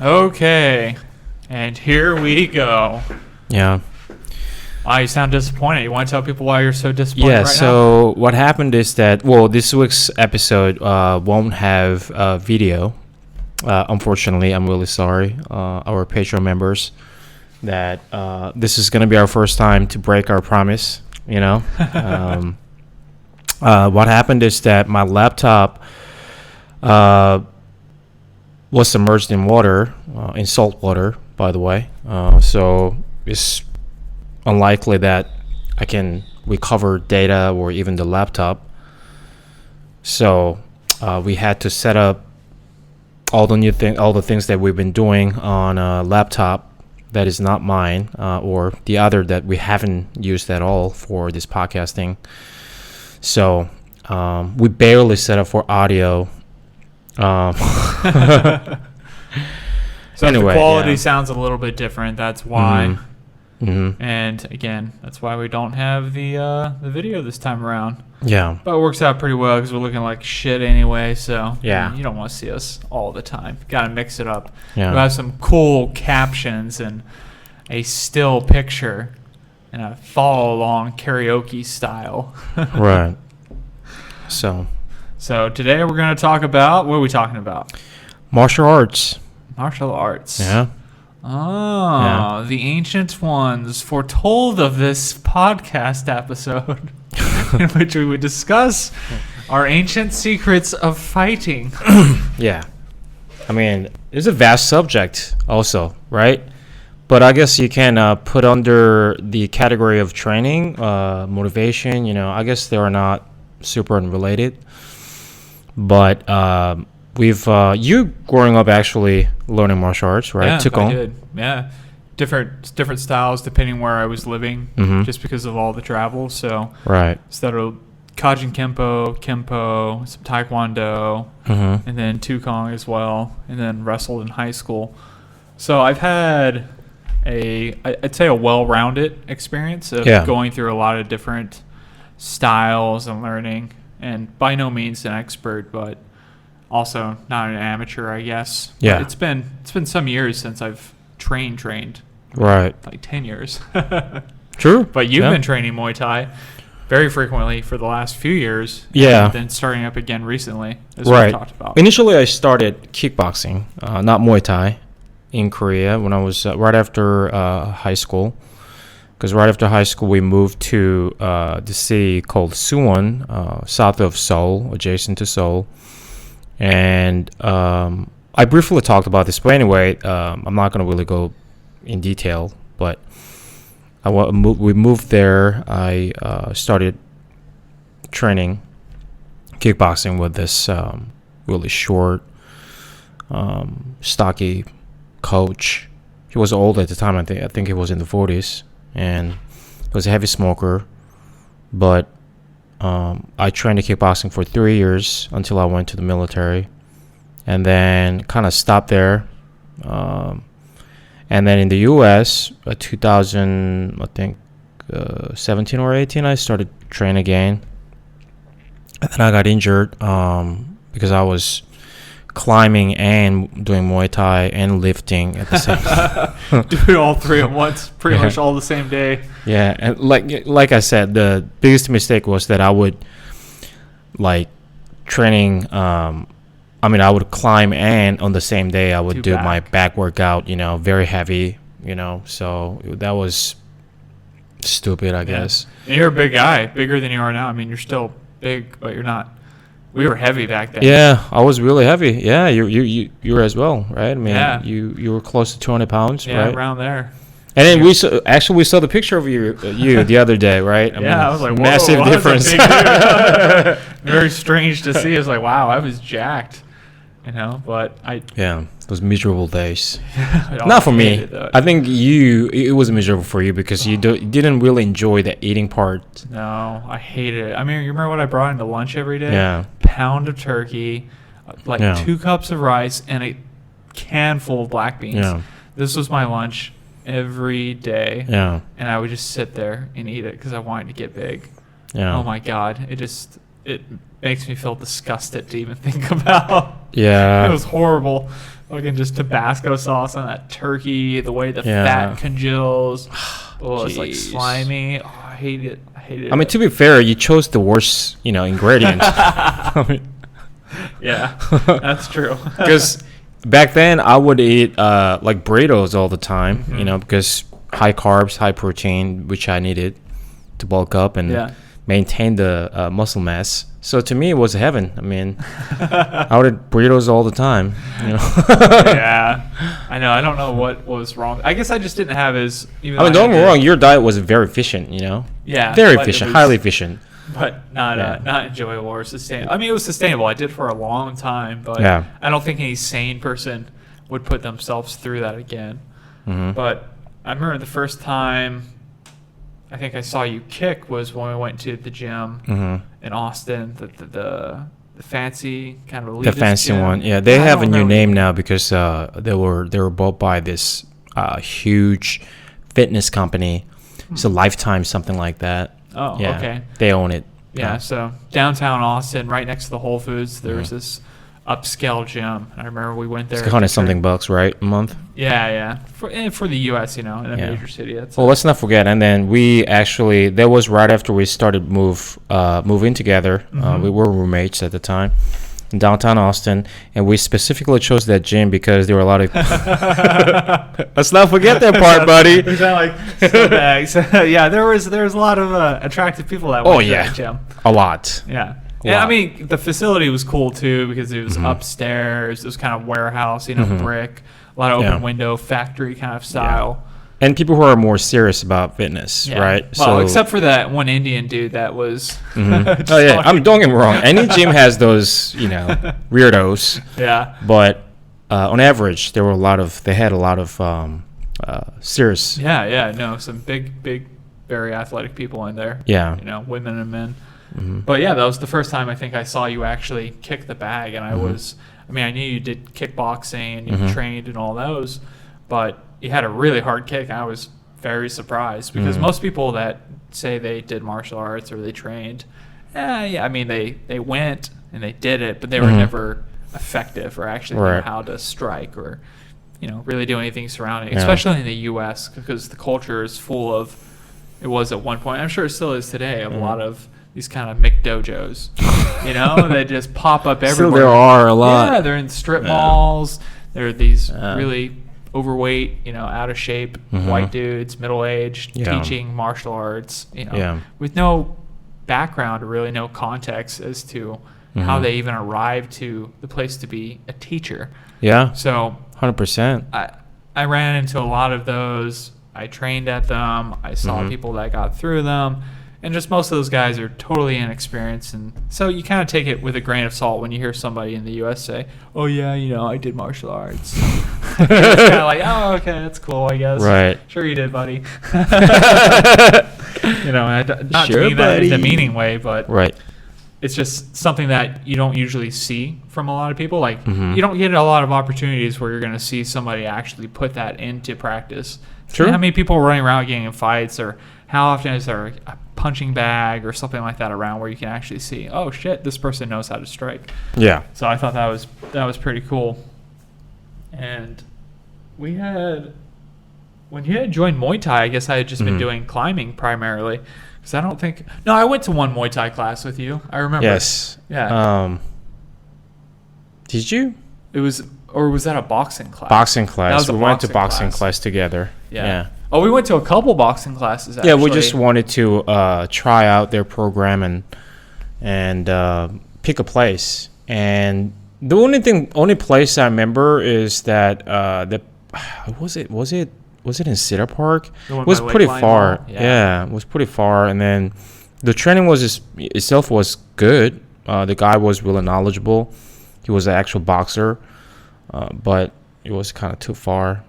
Okay, and here we go. Yeah. Wow, you sound disappointed. You want to tell people why you're so disappointed Yeah, right so what happened is that, this week's episode won't have video. Unfortunately, I'm really sorry, our Patreon members, that this is going to be our first time to break our promise, what happened is that my laptop was submerged in water, in salt water, by the way. So it's unlikely that I can recover data or even the laptop. So we had to set up all the things that we've been doing on a laptop that is not mine, or the other that we haven't used at all for this podcasting. So we barely set up for audio. So anyway, the quality yeah. sounds a little bit different. That's why. Mm-hmm. And again, that's why we don't have the video this time around. Yeah. But it works out pretty well because we're looking like shit anyway. So Yeah. you don't want to see us all the time. Got to mix it up. Yeah. We have some cool captions and a still picture and a follow along karaoke style. Right. So today we're going to talk about, what are we talking about? martial arts. Martial arts. Yeah. Oh, Yeah. The ancient ones foretold of this podcast episode in which we would discuss our ancient secrets of fighting. Yeah. I mean, it's a vast subject also, right? But I guess you can put under the category of training, motivation, I guess they are not super unrelated. But we've you growing up actually learning martial arts, right? Yeah, I did. Yeah, different styles depending where I was living, just because of all the travel. So right, started Kajin Kempo, some Taekwondo, and then Tukong as well, and then wrestled in high school. So I've had I'd say a well-rounded experience of going through a lot of different styles and learning, and by no means an expert, but also not an amateur, I guess. Yeah. But it's been some years since I've trained. Right. Like 10 years. True. But you've been training Muay Thai very frequently for the last few years. Yeah. And then starting up again recently, as right. we talked about. Initially, I started kickboxing, not Muay Thai, in Korea when I was right after high school. Because right after high school, we moved to the city called Suwon, south of Seoul, adjacent to Seoul. And I briefly talked about this, but anyway, I'm not going to really go in detail. But we moved there. I started training kickboxing with this really short, stocky coach. He was old at the time. I think he was in the 40s, and he was a heavy smoker. But I trained kickboxing for 3 years until I went to the military, and then kind of stopped there. And then in the U.S., 2000, I think 17 or 18, I started training again. And then I got injured because I was climbing and doing Muay Thai and lifting at the same time. Doing all three at once, pretty much all the same day. Yeah, and like I said, the biggest mistake was that I would training. I would climb, and on the same day I would do my back workout. Very heavy. So that was stupid, I guess. And you're a big guy, bigger than you are now. I mean, you're still big, but you're not. We were heavy back then. Yeah, I was really heavy. Yeah, you were as well, right? I mean, you were close to 200 pounds, yeah, right? Around there. And then we saw the picture of you the other day, right? I was like, whoa, massive difference. Very strange to see. I was like, wow, I was jacked, But it was miserable days. Not for me. I think it was miserable for you because you didn't really enjoy the eating part. No, I hated it. I mean, you remember what I brought into lunch every day? Yeah. Pound of turkey, 2 cups of rice, and a can full of black beans. Yeah. This was my lunch every day. Yeah. And I would just sit there and eat it because I wanted to get big. Yeah. Oh my God. It makes me feel disgusted to even think about. Yeah. It was horrible. Fucking just Tabasco sauce on that turkey, the way the fat congeals. Oh, it's like slimy. Oh, I hate it. I mean, to be fair, you chose the worst, ingredient. Yeah, that's true. Because back then, I would eat like burritos all the time, because high carbs, high protein, which I needed to bulk up and maintain the muscle mass. So to me, it was heaven. I mean, I would eat burritos all the time. Yeah, I know. I don't know what was wrong. I guess I just didn't have as. Don't get me wrong. Your diet was very efficient. Yeah, very efficient, highly efficient. But not enjoyable or sustainable. I mean, it was sustainable. I did for a long time, but I don't think any sane person would put themselves through that again. Mm-hmm. But I remember the first time I think I saw you kick was when we went to the gym in Austin, the fancy kind of elitist the fancy gym. one. Yeah, they have a new name now because they were bought by this huge fitness company. It's a Lifetime, something like that. Oh, yeah, okay. They own it. Yeah, so downtown Austin, right next to the Whole Foods, there's this upscale gym. I remember we went there. It's $100-something, right, a month? Yeah. For the U.S., in a major city. Let's not forget. And then we actually, that was right after we started moving together. We were roommates at the time in downtown Austin, and we specifically chose that gym because there were a lot of. Let's not forget that part, buddy. Is that like snowbags? Yeah, there was a lot of attractive people that went to that gym. A lot. Yeah. Yeah, I mean, the facility was cool, too, because it was upstairs. It was kind of warehouse, brick, a lot of open window, factory kind of style. And people who are more serious about fitness, right? Well, except for that one Indian dude that was... Oh, yeah. Don't get me wrong. Any gym has those, weirdos. Yeah. But on average, they had a lot of serious... Yeah. Some big, very athletic people in there. Yeah. Women and men. But yeah, that was the first time I think I saw you actually kick the bag, and I knew you did kickboxing and you trained and all those, but you had a really hard kick. I was very surprised because most people that say they did martial arts or they trained, I mean they went and they did it, but they were never effective or actually knew how to strike or really do anything surrounding, especially in the U.S. because the culture is full of. It was at one point. I'm sure it still is today. A lot of these kind of McDojos, they just pop up everywhere. Still there are a lot. Yeah, they're in strip malls. There are these really overweight, out of shape white dudes, middle-aged, teaching martial arts, with no background or really no context as to how they even arrived to the place to be a teacher. Yeah. So 100%. I ran into a lot of those. I trained at them. I saw people that got through them. And just most of those guys are totally inexperienced. And so you kind of take it with a grain of salt when you hear somebody in the U.S. say, oh, yeah, I did martial arts. It's kind of like, oh, okay, that's cool, I guess. Right. Sure you did, buddy. Not sure, to mean that in a demeaning way, but right. It's just something that you don't usually see from a lot of people. Like, you don't get a lot of opportunities where you're going to see somebody actually put that into practice. True. How many people running around getting in fights, or how often is there a punching bag or something like that around where you can actually see, oh shit, this person knows how to strike. Yeah. So I thought that was pretty cool. And when you had joined Muay Thai, I guess I had just been doing climbing primarily. Because I went to one Muay Thai class with you. I remember. Yes. Yeah. Did you? Or was that a boxing class? Boxing class. We went to boxing class together. Yeah. Oh, we went to a couple boxing classes, actually. Yeah, we just wanted to try out their program and pick a place. And the only place I remember is that was it in Cedar Park? It was pretty far. Yeah, it was pretty far. And then the training itself was good. The guy was really knowledgeable. He was an actual boxer, but it was kind of too far.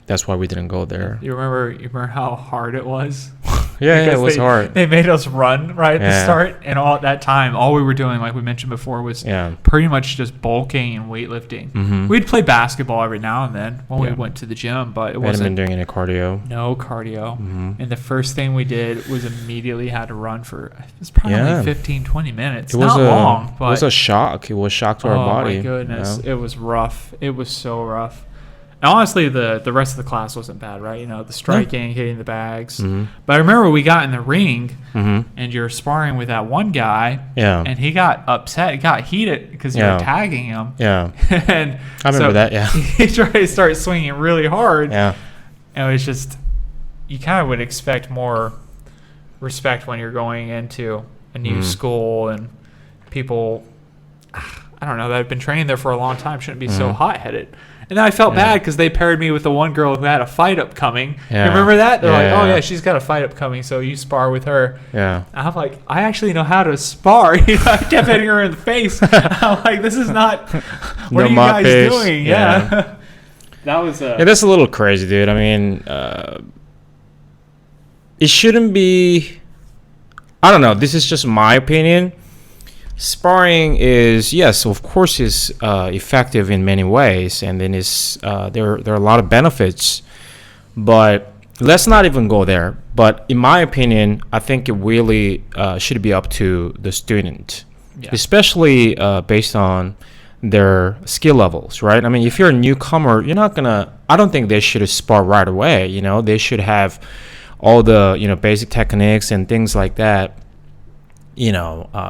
That's why we didn't go there. You remember how hard it was? Yeah, because it was hard. They made us run right at the Yeah. start, and all at that time, all we were doing, like we mentioned before, was Yeah. pretty much just bulking and weightlifting. Mm-hmm. We'd play basketball every now and then when we Yeah. went to the gym, but it We hadn't been wasn't doing any cardio. no cardio. Mm-hmm. And the first thing we did was immediately had to run for, it was probably Yeah. 15, 20 minutes. It was Not long, but it was a shock. It was a shock to our body. Oh my goodness, you know? it was rough. It was so rough. And honestly, the rest of the class wasn't bad, right? You know, the striking, hitting the bags. Mm-hmm. But I remember we got in the ring, Mm-hmm. and you're sparring with that one guy, Yeah. and he got upset. He got heated because you Yeah. were tagging him. Yeah. And I remember that. Yeah. he tried to start swinging really hard. Yeah. And it was just, you kind of would expect more respect when you're going into a new school, and people, I don't know, that have been trained there for a long time shouldn't be so hot-headed. And then I felt Yeah. bad because they paired me with the one girl who had a fight upcoming. Yeah. You remember that? They're like, Yeah. oh, yeah, she's got a fight upcoming, so you spar with her. Yeah. And I'm like, I actually know how to spar. You know, I kept hitting her in the face. I'm like, this is not, what No are you mop guys pace. doing? Yeah. Yeah. That was Yeah, that's a little crazy, dude. I mean, it shouldn't be. I don't know. This is just my opinion. Sparring is, yes, of course, is effective in many ways, and then is there are a lot of benefits. But let's not even go there. But in my opinion, I think it really should be up to the student, Yeah. especially based on their skill levels, right? I mean, if you're a newcomer, you're not gonna. I don't think they should spar right away. You know, they should have all the basic techniques and things like that.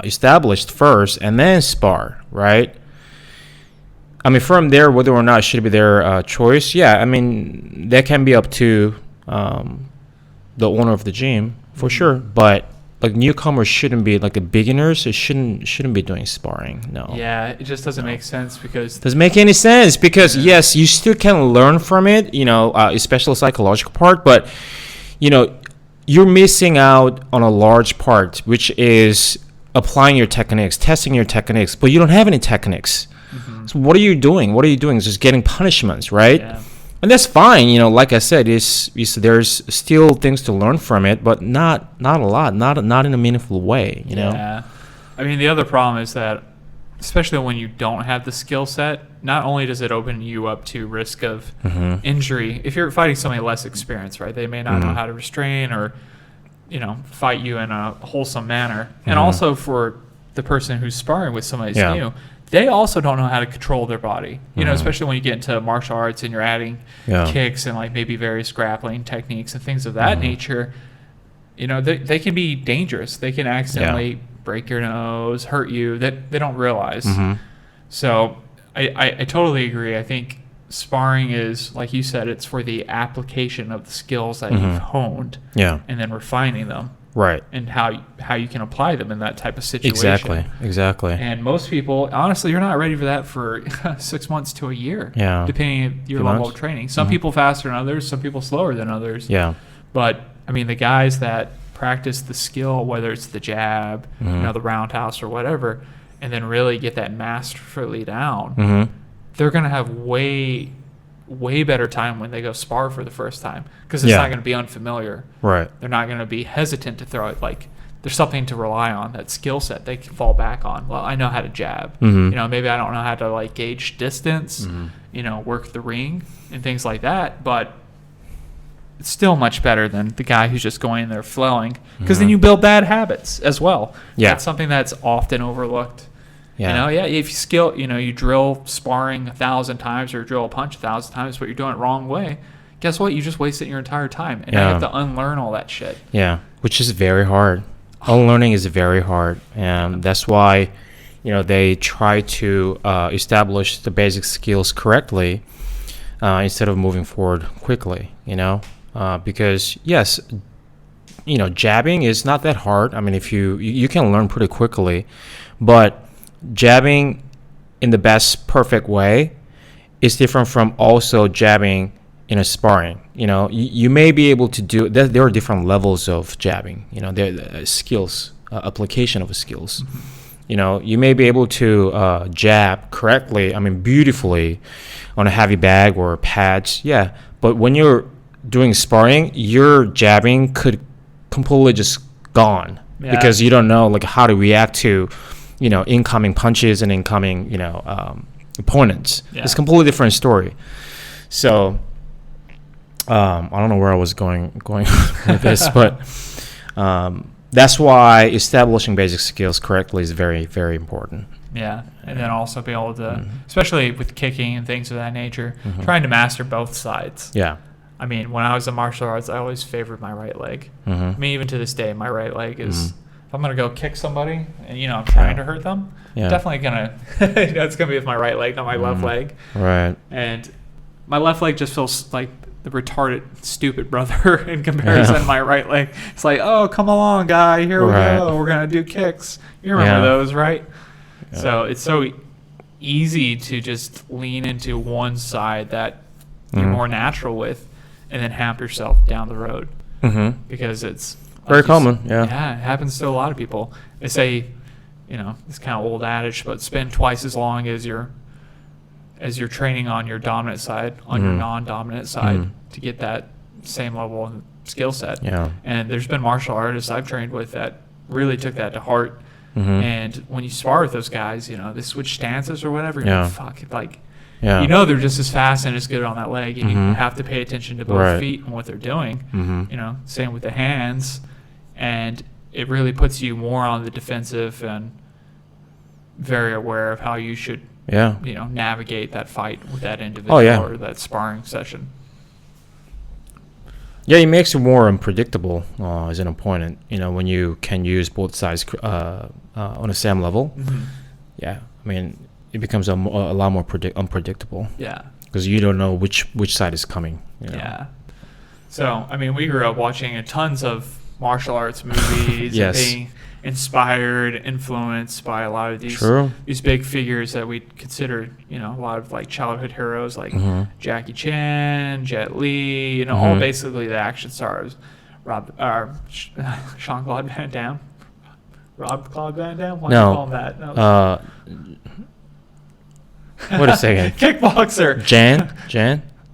Established first, and then spar, right? I mean, from there, whether or not it should be their choice, yeah. I mean, that can be up to the owner of the gym for sure. But like newcomers shouldn't be, like the beginners, it shouldn't be doing sparring. No. Yeah, it just doesn't make sense because Doesn't make any sense because yes, you still can learn from it, especially psychological part, but you're missing out on a large part, which is applying your techniques, testing your techniques, but you don't have any techniques. So what are you doing? Just getting punishments, right? yeah. And that's fine. Like I said, there's still things to learn from it, but not a lot, not in a meaningful way. Yeah. I mean, the other problem is that, especially when you don't have the skill set, not only does it open you up to risk of injury, if you're fighting somebody less experienced, right? They may not know how to restrain or, fight you in a wholesome manner. And also for the person who's sparring with somebody who's new, they also don't know how to control their body. Especially when you get into martial arts and you're adding kicks and like maybe various grappling techniques and things of that nature. They can be dangerous. They can accidentally break your nose, hurt you, that they don't realize. So I totally agree. I think sparring is, like you said, it's for the application of the skills that you've honed, and then refining them, right, and how you can apply them in that type of situation. Exactly. And most people, honestly, you're not ready for that for 6 months to a year, depending on your Few level months. of training. Some people faster than others, some people slower than others. Yeah. But I mean, the guys that practice the skill, whether it's the jab, the roundhouse or whatever, and then really get that masterfully down, they're going to have way better time when they go spar for the first time because it's not going to be unfamiliar. Right. They're not going to be hesitant to throw it. Like, there's something to rely on, that skill set they can fall back on. Well, I know how to jab. Maybe I don't know how to like gauge distance, work the ring and things like that, but it's still much better than the guy who's just going in there flowing, because then you build bad habits as well. Yeah. That's something that's often overlooked. Yeah. If you drill sparring 1,000 times or drill a punch 1,000 times, but you're doing it the wrong way, guess what? You just wasted your entire time. And now you have to unlearn all that shit. Yeah, which is very hard. Unlearning is very hard. And that's why, they try to establish the basic skills correctly instead of moving forward quickly, because, yes, jabbing is not that hard. I mean, if you can learn pretty quickly, but jabbing in the best perfect way is different from also jabbing in a sparring. You may be able to do that. There are different levels of jabbing. There skills, application of skills. You may be able to jab correctly. I mean, beautifully on a heavy bag or pads. Yeah, but when you're doing sparring, your jabbing could completely just gone because you don't know like how to react to, incoming punches and incoming, opponents. It's a completely different story. So I don't know where I was going with this, but that's why establishing basic skills correctly is very, very important. Yeah, and then also be able to, especially with kicking and things of that nature, trying to master both sides. Yeah. I mean, when I was in martial arts, I always favored my right leg. I mean, even to this day, my right leg is, if I'm going to go kick somebody and, I'm trying to hurt them, definitely going to, it's going to be with my right leg, not my left leg. Right. And my left leg just feels like the retarded, stupid brother in comparison to my right leg. It's like, oh, come along, guy. Here we go. We're going to do kicks. You remember those, right? Yeah. So it's so easy to just lean into one side that you're more natural with and then hamper yourself down the road. Because it's very common. Yeah, it happens to a lot of people. They say, it's kind of old adage, but spend twice as long as you're training on your dominant side, on your non-dominant side, to get that same level of skill set. Yeah. And there's been martial artists I've trained with that really took that to heart. And when you spar with those guys, they switch stances or whatever. You're like, fuck, they're just as fast and as good on that leg, and you have to pay attention to both feet and what they're doing. Same with the hands, and it really puts you more on the defensive and very aware of how you should navigate that fight with that individual or that sparring session. Yeah, it makes you more unpredictable as an opponent, when you can use both sides on the same level. Yeah, I mean, it becomes a lot more unpredictable. Yeah. Because you don't know which side is coming. Yeah. So, I mean, we grew up watching tons of martial arts movies and being inspired, influenced by a lot of these big figures that we considered, a lot of like childhood heroes like Jackie Chan, Jet Li, all basically the action stars. Jean-Claude Van Damme. Rob-Claude Van Damme? Why do you call him that? No. Wait a second. Kickboxer.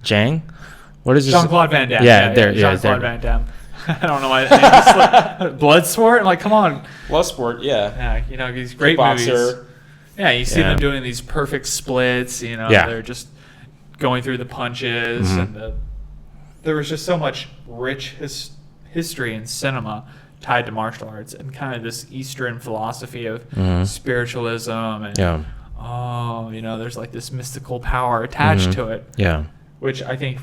Jang? What is this? Jean-Claude Van Damme. Jean-Claude Van Damme. I don't know why his name is Bloodsport. Like, come on. Bloodsport, yeah. Yeah, these great movies. Yeah, you see them doing these perfect splits. They're just going through the punches, and there was just so much rich history in cinema tied to martial arts and kind of this Eastern philosophy of spiritualism and there's like this mystical power attached to it. Yeah, which I think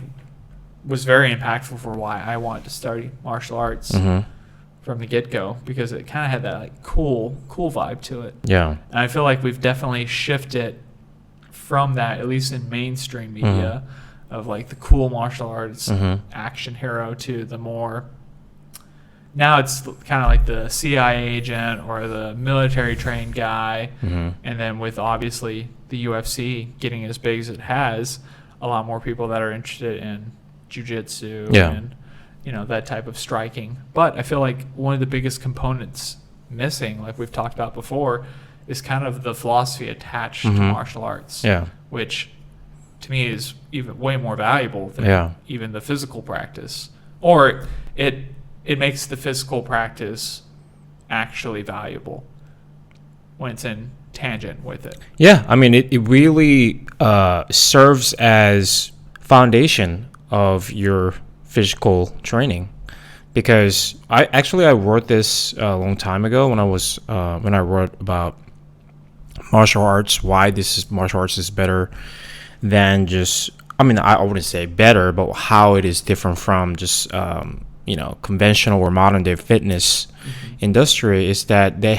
was very impactful for why I wanted to study martial arts from the get-go, because it kind of had that like cool vibe to it. Yeah, and I feel like we've definitely shifted from that, at least in mainstream media, of like the cool martial arts action hero to the more. Now it's kind of like the CIA agent or the military trained guy, and then with obviously the UFC getting as big as it has, a lot more people that are interested in jiu-jitsu and that type of striking. But I feel like one of the biggest components missing, like we've talked about before, is kind of the philosophy attached to martial arts, which to me is even way more valuable than even the physical practice, or it makes the physical practice actually valuable when it's in tangent with it. Yeah, I mean, it really serves as foundation of your physical training, because I wrote this a long time ago when I wrote about martial arts, why martial arts is better than just, I mean, I wouldn't say better, but how it is different from just conventional or modern day fitness industry, is that they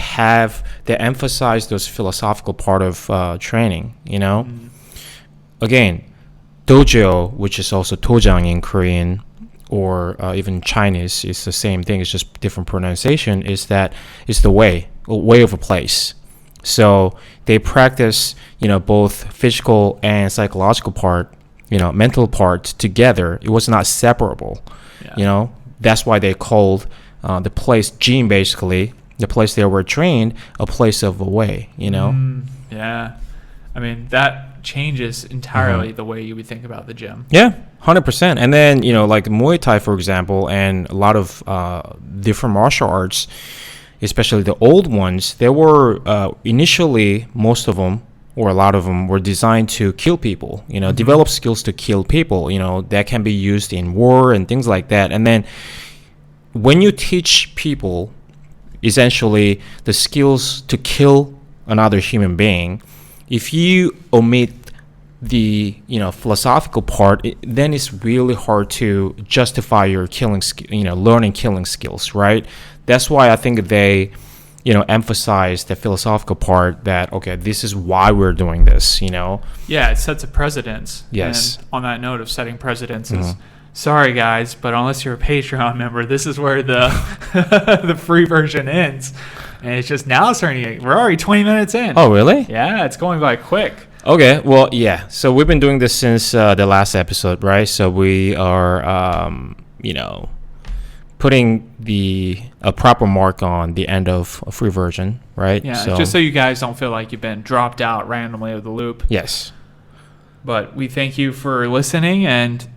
emphasize those philosophical part of training. Again, dojo, which is also tojang in Korean or even Chinese, is the same thing. It's just different pronunciation. Is the way of a place. So they practice, both physical and psychological part, mental part together. It was not separable. Yeah. That's why they called the place gym, basically the place they were trained, a place of a way. Yeah, I mean that changes entirely the way you would think about the gym. Yeah, 100%. And then, like Muay Thai, for example, and a lot of different martial arts, especially the old ones, they were initially, most of them, or a lot of them, were designed to kill people, develop skills to kill people, that can be used in war and things like that. And then when you teach people essentially the skills to kill another human being, if you omit the philosophical part, then it's really hard to justify your learning killing skills, right? That's why I think they emphasize the philosophical part, that okay, this is why we're doing this. Yeah, it sets a precedence. Yes. And on that note of setting precedences, sorry guys, but unless you're a Patreon member, this is where the the free version ends. And it's just now starting. We're already 20 minutes in. Oh, really? Yeah, it's going by quick. Okay, well, yeah. So we've been doing this since the last episode, right? So we are, putting a proper mark on the end of a free version, right? Yeah, so, just so you guys don't feel like you've been dropped out randomly of the loop. Yes. But we thank you for listening, and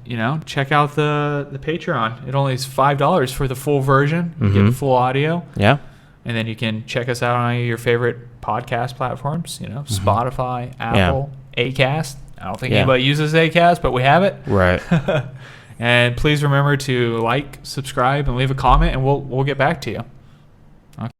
check out the Patreon. It only is $5 for the full version. You get the full audio. Yeah. And then you can check us out on any of your favorite podcast platforms, Spotify, Apple, Acast. I don't think anybody uses Acast, but we have it. Right. And please remember to like, subscribe, and leave a comment, and we'll get back to you.